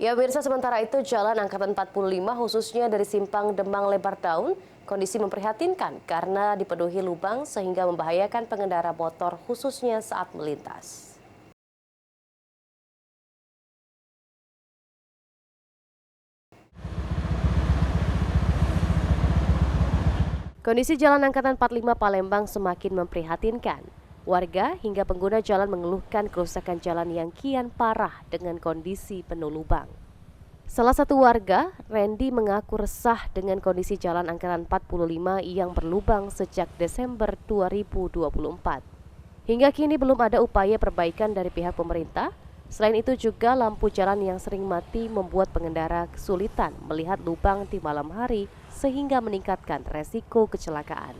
Ya pemirsa, sementara itu Jalan Angkatan 45 khususnya dari Simpang Demang Lebar Daun kondisi memprihatinkan karena dipenuhi lubang sehingga membahayakan pengendara motor khususnya saat melintas. Kondisi Jalan Angkatan 45 Palembang semakin memprihatinkan. Warga hingga pengguna jalan mengeluhkan kerusakan jalan yang kian parah dengan kondisi penuh lubang. Salah satu warga, Randy, mengaku resah dengan kondisi Jalan Angkatan 45 yang berlubang sejak Desember 2024. Hingga kini belum ada upaya perbaikan dari pihak pemerintah. Selain itu juga lampu jalan yang sering mati membuat pengendara kesulitan melihat lubang di malam hari sehingga meningkatkan resiko kecelakaan.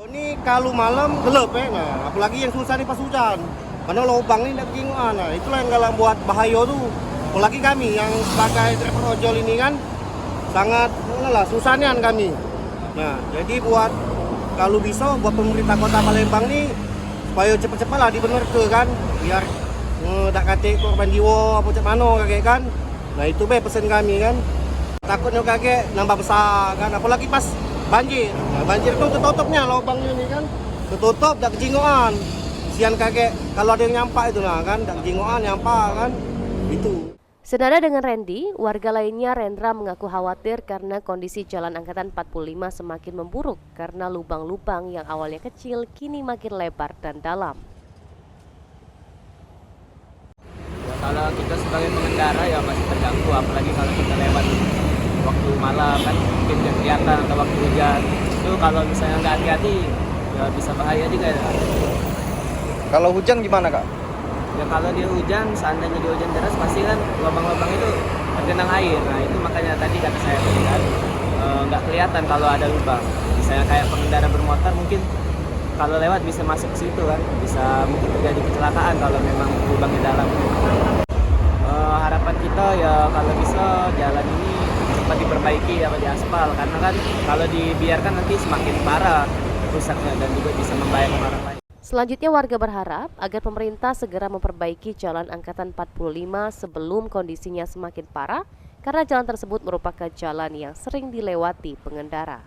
Ini kalau malam gelap nah, apalagi yang susah nih pas hujan. Karena lubang ini tidak nah, itulah yang kalau buat bahaya tuh. Apalagi kami yang sebagai driver ojol ini kan sangat susah nih kami. Nah, jadi buat kalau bisa buat pemerintah Kota Palembang nih supaya cepat-cepat lah dibenerke kan, biar tak kate korban jiwa apa cak mano kakek kan. Nah itu pesan kami kan. Takutnya kakek nambah besar kan, apalagi pas banjir. Nah, banjir itu tertutupnya lubangnya ini kan, tertutup dak kejingoan. Sian kakek kalau ada yang nyampak itu lah kan, dak kejingoan nyampak kan, itu. Senada dengan Randy, warga lainnya Rendra mengaku khawatir karena kondisi Jalan Angkatan 45 semakin memburuk karena lubang-lubang yang awalnya kecil kini makin lebar dan dalam. Ya, kalau kita sebagai pengendara ya masih terganggu, apalagi kalau kita lewat waktu malam kan mungkin nggak kelihatan atau waktu hujan. Itu kalau misalnya nggak hati-hati ya bisa bahaya juga ya. Kalau hujan gimana Kak? Ya kalau dia hujan, seandainya dia hujan deras pasti kan lubang-lubang itu tergenang air. Nah itu makanya tadi kata saya tadi kan nggak kelihatan kalau ada lubang. Misalnya kayak pengendara bermotor mungkin kalau lewat bisa masuk ke situ kan, bisa mungkin terjadi kecelakaan kalau memang lubangnya dalam. Harapan kita ya kalau bisa jalan ini cepat diperbaiki atau diaspal, karena kan kalau dibiarkan nanti semakin parah rusaknya dan juga bisa membahayakan orang lain. Selanjutnya warga berharap agar pemerintah segera memperbaiki Jalan Angkatan 45 sebelum kondisinya semakin parah karena jalan tersebut merupakan jalan yang sering dilewati pengendara.